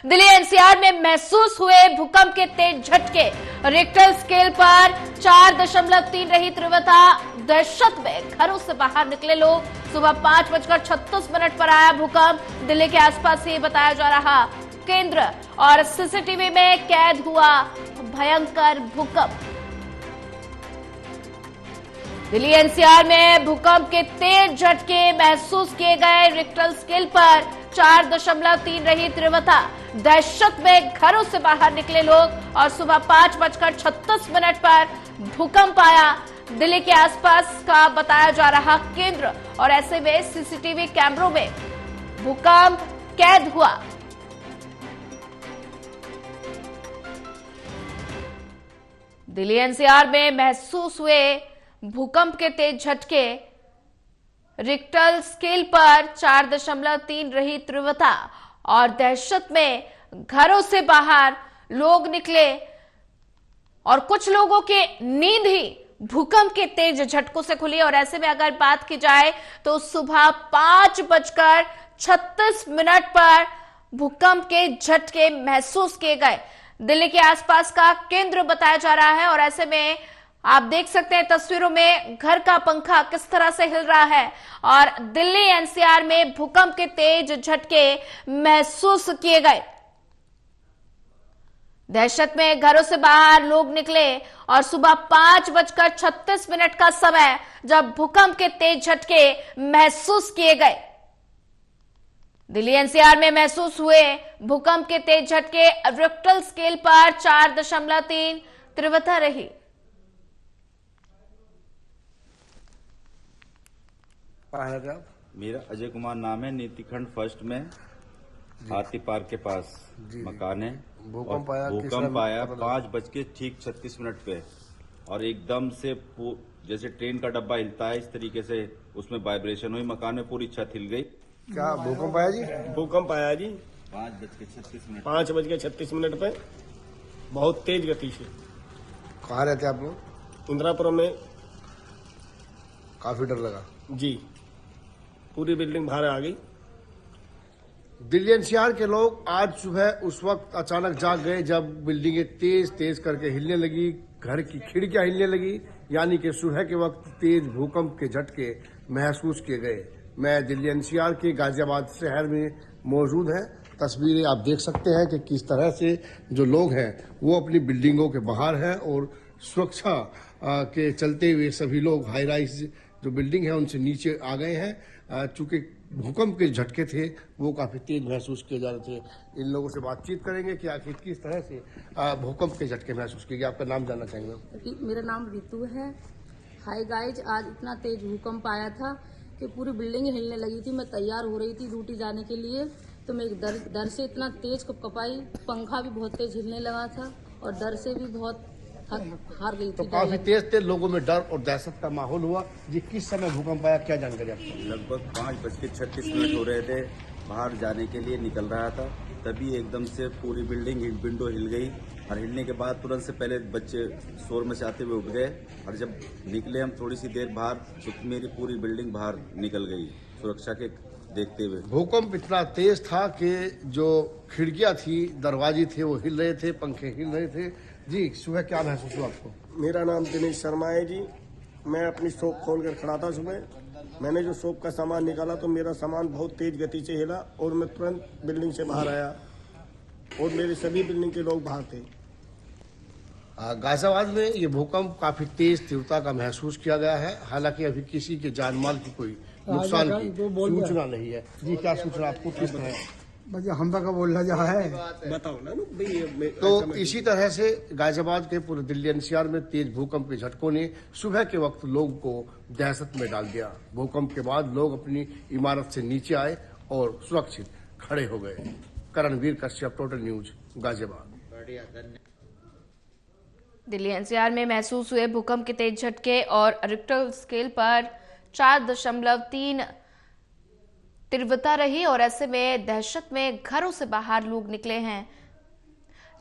Delhi NCR में महसूस हुए भूकंप के तेज झटके। रिक्टर स्केल पर 4.3 रही तीव्रता। दहशत में घरों से बाहर निकले लोग। सुबह 5:36 पर आया भूकंप। दिल्ली के आसपास ही बताया जा रहा केंद्र और सीसीटीवी में कैद हुआ भयंकर भूकंप। दिल्ली एनसीआर में भूकंप के तेज झटके महसूस किए गए। रिक्टर स्केल पर 4.3 रही तीव्रता। दहशत में घरों से बाहर निकले लोग और सुबह 5:36 पर भूकंप आया। दिल्ली के आसपास का बताया जा रहा केंद्र और ऐसे में सीसीटीवी कैमरों में भूकंप कैद हुआ। दिल्ली एनसीआर में महसूस हुए भूकंप के तेज झटके। रिक्टर स्केल पर 4.3 रही तीव्रता और दहशत में घरों से बाहर लोग निकले और कुछ लोगों की नींद ही भूकंप के तेज झटकों से खुली। और ऐसे में अगर बात की जाए तो सुबह 5:36 पर भूकंप के झटके महसूस किए गए। दिल्ली के आसपास का केंद्र बताया जा रहा है और ऐसे में आप देख सकते हैं तस्वीरों में घर का पंखा किस तरह से हिल रहा है और दिल्ली एनसीआर में भूकंप के तेज झटके महसूस किए गए। दहशत में घरों से बाहर लोग निकले और सुबह 5:36 का समय जब भूकंप के तेज झटके महसूस किए गए। दिल्ली एनसीआर में महसूस हुए भूकंप के तेज झटके। रिक्टर स्केल पर 4.3 तीव्रता रही। मेरा अजय कुमार नाम है। नीति खंड फर्स्ट में हाथी पार्क के पास मकान है। भूकंप आया 5:36 पे और एकदम से जैसे ट्रेन का डब्बा हिलता है इस तरीके से उसमें वाइब्रेशन हुई। मकान में पूरी छत हिल गई। क्या भूकंप आया जी? भूकंप आया जी 5:36 पे बहुत तेज गति से। कहाँ रहते आप लोग? इंदिरापुरम में। काफी डर लगा जी, पूरी बिल्डिंग बाहर आ गई। दिल्ली एनसीआर के लोग आज सुबह उस वक्त अचानक जाग गए जब बिल्डिंगें तेज तेज करके हिलने लगी, घर की खिड़कियां हिलने लगी। यानी कि सुबह के वक्त तेज भूकंप के झटके महसूस किए गए। मैं दिल्ली एनसीआर के गाजियाबाद शहर में मौजूद है। तस्वीरें आप देख सकते हैं कि किस तरह से जो लोग हैं वो अपनी बिल्डिंगों के बाहर हैं और सुरक्षा के चलते हुए सभी लोग हाई राइज जो बिल्डिंग है उनसे नीचे आ गए हैं। चूंकि भूकंप के झटके थे वो काफी तेज महसूस किए जा रहे थे। इन लोगों से बातचीत करेंगे कि आखिर किस तरह से भूकंप के झटके महसूस किए गए। आपका नाम जानना चाहेंगे? मेरा नाम रितु है। हाय गाइज, आज इतना तेज भूकंप आया था कि पूरी बिल्डिंग हिलने लगी थी। मैं तैयार हो रही थी ड्यूटी जाने के लिए तो मैं डर से इतना तेज कपाई। पंखा भी बहुत तेज हिलने लगा था और डर से भी बहुत हार गई थी। तो काफी तेज लोगों में डर और दहशत का माहौल हुआ जी। किस समय भूकंप आया, क्या जानकारी आपको? लगभग 5:36 हो रहे थे। बाहर जाने के लिए निकल रहा था तभी एकदम से पूरी बिल्डिंग विंडो हिल गई और हिलने के बाद तुरंत से पहले बच्चे शोर मचाते हुए उठ गए और जब निकले हम थोड़ी सी देर बाहर तो मेरी पूरी बिल्डिंग बाहर निकल गई सुरक्षा के देखते हुए। भूकंप इतना तेज था कि जो खिड़कियां थी, दरवाजे थे वो हिल रहे थे, पंखे हिल रहे थे। जी, सुबह क्या महसूस हुआ आपको? मेरा नाम दिनेश शर्मा है जी। मैं अपनी शॉप खोल कर खड़ा था सुबह। मैंने जो शॉप का सामान निकाला तो मेरा सामान बहुत तेज गति से हिला और मैं तुरंत बिल्डिंग से बाहर आया और मेरे सभी बिल्डिंग के लोग बाहर थे। गाजियाबाद में ये भूकंप काफी तेज तीव्रता का महसूस किया गया है। हालांकि अभी किसी के जान माल की कोई नुकसान की सूचना नहीं है। जी, क्या सूचना आपको? किस तरह? हम का बोलना जो है बताओ ना भाई। तो इसी तरह से गाजियाबाद के पूरे दिल्ली एनसीआर में तेज भूकंप के झटकों ने सुबह के वक्त लोगों को दहशत में डाल दिया। भूकंप के बाद लोग अपनी इमारत से नीचे आए और सुरक्षित खड़े हो गए। Karanveer Kashyap, Total News, Ghaziabad. Delhi NCR में महसूस हुए भूकंप के तेज झटके और रिक्टर स्केल पर 4.3 तीव्रता रही और ऐसे में दहशत में घरों से बाहर लोग निकले हैं।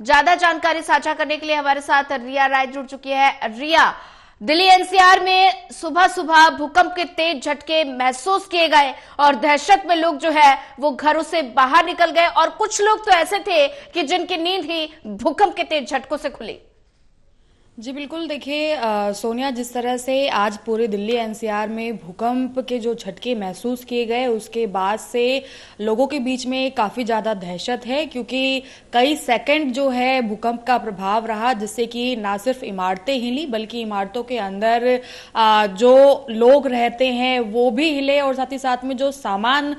ज्यादा जानकारी साझा करने के लिए हमारे साथ रिया राय जुड़ चुकी है। रिया, दिल्ली एनसीआर में सुबह सुबह भूकंप के तेज झटके महसूस किए गए और दहशत में लोग जो है वो घरों से बाहर निकल गए और कुछ लोग तो ऐसे थे कि जिनकी नींद ही भूकंप के तेज झटकों से खुली। जी बिल्कुल, देखिए सोनिया, जिस तरह से आज पूरे दिल्ली एनसीआर में भूकंप के जो झटके महसूस किए गए उसके बाद से लोगों के बीच में काफ़ी ज़्यादा दहशत है, क्योंकि कई सेकंड जो है भूकंप का प्रभाव रहा, जिससे कि ना सिर्फ इमारतें हिली बल्कि इमारतों के अंदर जो लोग रहते हैं वो भी हिले और साथ ही साथ में जो सामान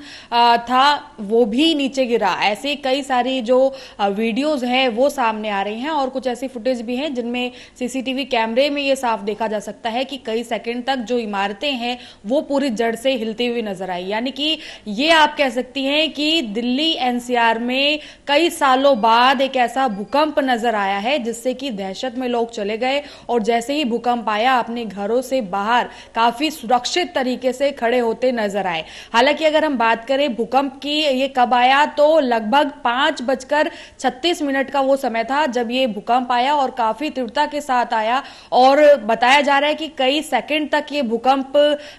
था वो भी नीचे गिरा। ऐसे कई सारी जो वीडियोज हैं वो सामने आ रही हैं और कुछ ऐसी फुटेज भी हैं जिनमें सीसीटीवी कैमरे में ये साफ देखा जा सकता है कि कई सेकंड तक जो इमारतें हैं वो पूरी जड़ से हिलती हुई नजर आई। यानी कि ये आप कह सकती हैं कि दिल्ली एनसीआर में कई सालों बाद एक ऐसा भूकंप नजर आया है जिससे कि दहशत में लोग चले गए और जैसे ही भूकंप आया अपने घरों से बाहर काफी सुरक्षित तरीके से खड़े होते नजर आए। हालांकि अगर हम बात करें भूकंप की, ये कब आया, तो लगभग 5:36 का वो समय था जब ये भूकंप आया और काफी तीव्रता के साथ आया और बताया जा रहा है कि कई सेकंड तक ये भूकंप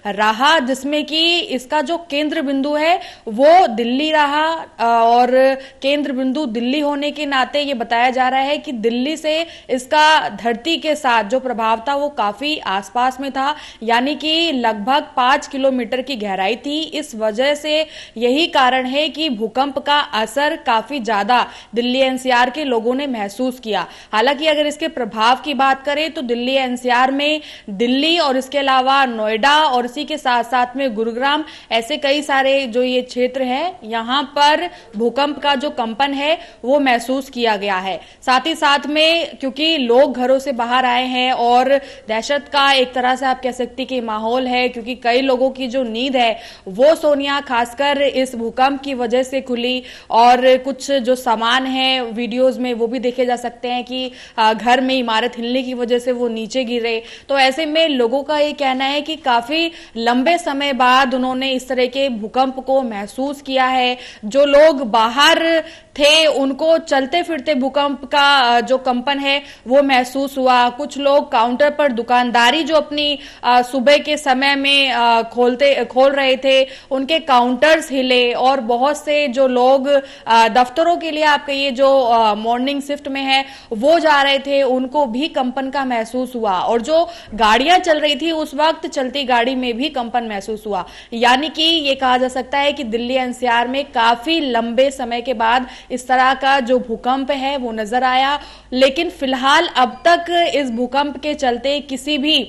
रहा, जिसमें कि इसका जो केंद्र बिंदु है वो दिल्ली रहा और केंद्र बिंदु दिल्ली होने के नाते ये बताया जा रहा है कि दिल्ली से इसका धरती के साथ जो प्रभाव था वो काफी आसपास में था, यानी कि लगभग 5 किलोमीटर की गहराई थी। इस वजह से यही कारण है कि भूकंप का असर काफी ज्यादा दिल्ली एनसीआर के लोगों ने महसूस किया। हालांकि अगर इसके प्रभाव की बात करें तो दिल्ली एनसीआर में दिल्ली और इसके अलावा नोएडा और इसी के साथ साथ में गुरुग्राम, ऐसे कई सारे जो ये क्षेत्र है यहां पर भूकंप का जो कंपन है वो महसूस किया गया है। साथ ही साथ में क्योंकि लोग घरों से बाहर आए हैं और दहशत का एक तरह से आप कह सकती कि माहौल है, क्योंकि कई लोगों की जो नींद है वो सोनिया खासकर इस भूकंप की वजह से खुली और कुछ जो सामान है वीडियोज में वो भी देखे जा सकते हैं कि घर में इमारत हिलने की वजह से वो नीचे गिरे। तो ऐसे में लोगों का ये कहना है कि काफी लंबे समय बाद उन्होंने इस तरह के भूकंप को महसूस किया है। जो लोग बाहर थे उनको चलते फिरते भूकंप का जो कंपन है वो महसूस हुआ। कुछ लोग काउंटर पर दुकानदारी जो अपनी सुबह के समय में खोल रहे थे उनके काउंटर्स हिले और बहुत से जो लोग दफ्तरों के लिए आप कहिए जो मॉर्निंग शिफ्ट में है वो जा रहे थे उनको भी कंपन का महसूस हुआ और जो गाड़ियां चल रही थी उस वक्त चलती गाड़ी में भी कंपन महसूस हुआ। यानी कि ये कहा जा सकता है कि दिल्ली एनसीआर में काफी लंबे समय के बाद इस तरह का जो भूकंप है वो नजर आया। लेकिन फिलहाल अब तक इस भूकंप के चलते किसी भी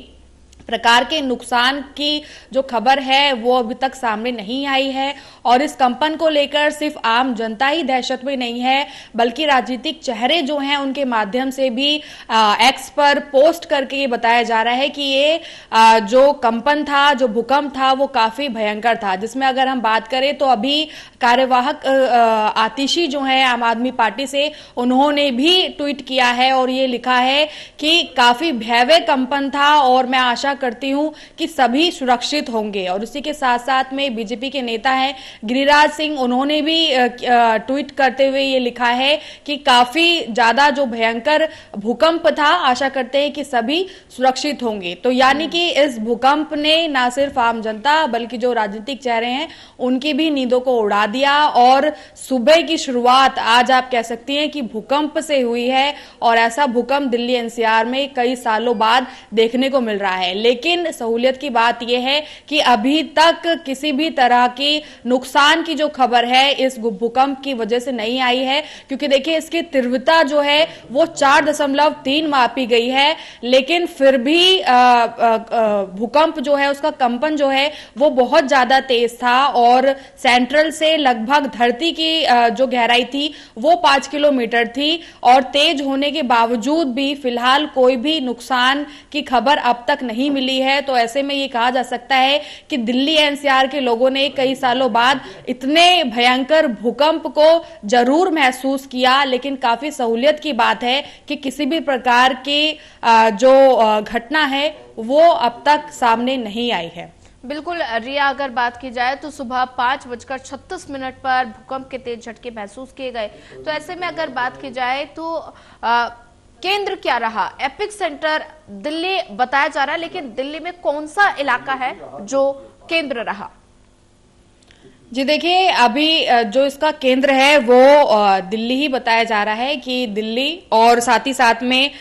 प्रकार के नुकसान की जो खबर है वो अभी तक सामने नहीं आई है और इस कंपन को लेकर सिर्फ आम जनता ही दहशत में नहीं है बल्कि राजनीतिक चेहरे जो हैं उनके माध्यम से भी एक्स पर पोस्ट करके ये बताया जा रहा है कि ये जो कंपन था, जो भूकंप था वो काफी भयंकर था। जिसमें अगर हम बात करें तो अभी कार्यवाहक आतिशी जो है आम आदमी पार्टी से, उन्होंने भी ट्वीट किया है और ये लिखा है कि काफी भयावह कंपन था और मैं आशा करती हूं कि सभी सुरक्षित होंगे। और उसी के साथ साथ में बीजेपी के नेता हैं गिरिराज सिंह, उन्होंने भी ट्वीट करते हुए ये लिखा है कि काफी ज्यादा जो भयंकर भूकंप था, आशा करते हैं कि सभी सुरक्षित होंगे। तो यानी कि इस भूकंप ने ना सिर्फ आम जनता बल्कि जो राजनीतिक चेहरे हैं उनकी भी नींदों को उड़ा दिया और सुबह की शुरुआत आज आप कह सकती हैं कि भूकंप से हुई है और ऐसा भूकंप दिल्ली एनसीआर में कई सालों बाद देखने को मिल रहा है। लेकिन सहूलियत की बात यह है कि अभी तक किसी भी तरह की नुकसान की जो खबर है इस भूकंप की वजह से नहीं आई है, क्योंकि देखिए इसकी तीव्रता जो है वो 4.3 मापी गई है, लेकिन फिर भी भूकंप जो है उसका कंपन जो है वो बहुत ज्यादा तेज था और सेंट्रल से लगभग धरती की जो गहराई थी वो 5 किलोमीटर थी और तेज होने के बावजूद भी फिलहाल कोई भी नुकसान की खबर अब तक नहीं मिली है। तो ऐसे में ये कहा जा सकता है कि दिल्ली एनसीआर के लोगों ने कई सालों बाद इतने भयंकर भूकंप को जरूर महसूस किया, लेकिन काफी सहूलियत की बात है कि किसी भी प्रकार की जो घटना है वो अब तक सामने नहीं आई है। बिल्कुल रिया, अगर बात की जाए तो सुबह 5:36 पर भूकंप के तेज झटके महसूस किए गए। तो ऐसे में अगर बात की जाए तो केंद्र क्या रहा? एपिक सेंटर दिल्ली बताया जा रहा है, लेकिन दिल्ली में कौन सा इलाका है जो केंद्र रहा? जी देखिए, अभी जो इसका केंद्र है वो दिल्ली ही बताया जा रहा है कि दिल्ली, और साथ ही साथ में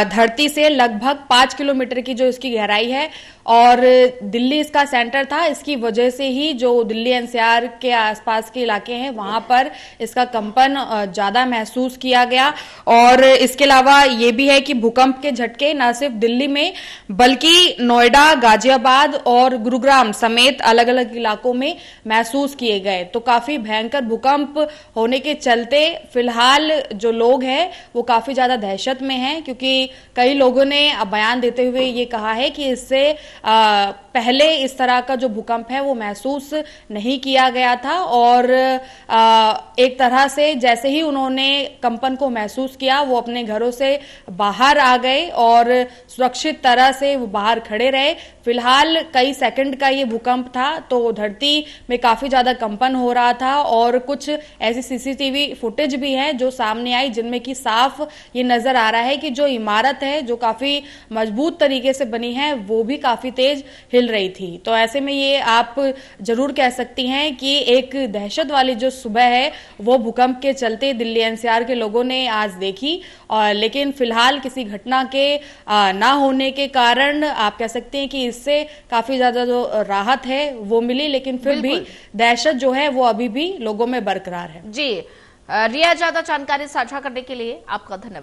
धरती से लगभग 5 किलोमीटर की जो इसकी गहराई है और दिल्ली इसका सेंटर था। इसकी वजह से ही जो दिल्ली एनसीआर के आसपास के इलाके हैं वहां पर इसका कंपन ज्यादा महसूस किया गया। और इसके अलावा ये भी है कि भूकंप के झटके न सिर्फ दिल्ली में बल्कि नोएडा, गाजियाबाद और गुरुग्राम समेत अलग अलग इलाकों में महसूस किए गए। तो काफी भयंकर भूकंप होने के चलते फिलहाल जो लोग हैं वो काफी ज्यादा दहशत में हैं, क्योंकि कई लोगों ने बयान देते हुए ये कहा है कि इससे पहले इस तरह का जो भूकंप है वो महसूस नहीं किया गया था। और एक तरह से जैसे ही उन्होंने कंपन को महसूस किया वो अपने घरों से बाहर आ गए और सुरक्षित तरह से वो बाहर खड़े रहे। फिलहाल कई सेकंड का ये भूकंप था तो धरती में काफी ज्यादा कंपन हो रहा था और कुछ ऐसी सीसीटीवी फुटेज भी है जो सामने आई जिनमें कि साफ ये नजर आ रहा है कि जो इमारत है जो काफी मजबूत तरीके से बनी है वो भी काफी तेज हिल रही थी। तो ऐसे में ये आप जरूर कह सकती हैं कि एक दहशत वाली जो सुबह है वो भूकंप के चलते दिल्ली एनसीआर के लोगों ने आज देखी। और लेकिन फिलहाल किसी घटना के ना होने के कारण आप कह सकते हैं कि इससे काफी ज्यादा जो राहत है वो मिली, लेकिन फिर भी दहशत जो है वो अभी भी लोगों में बरकरार है। जी रिया, ज्यादा जानकारी साझा करने के लिए आपका धन्यवाद।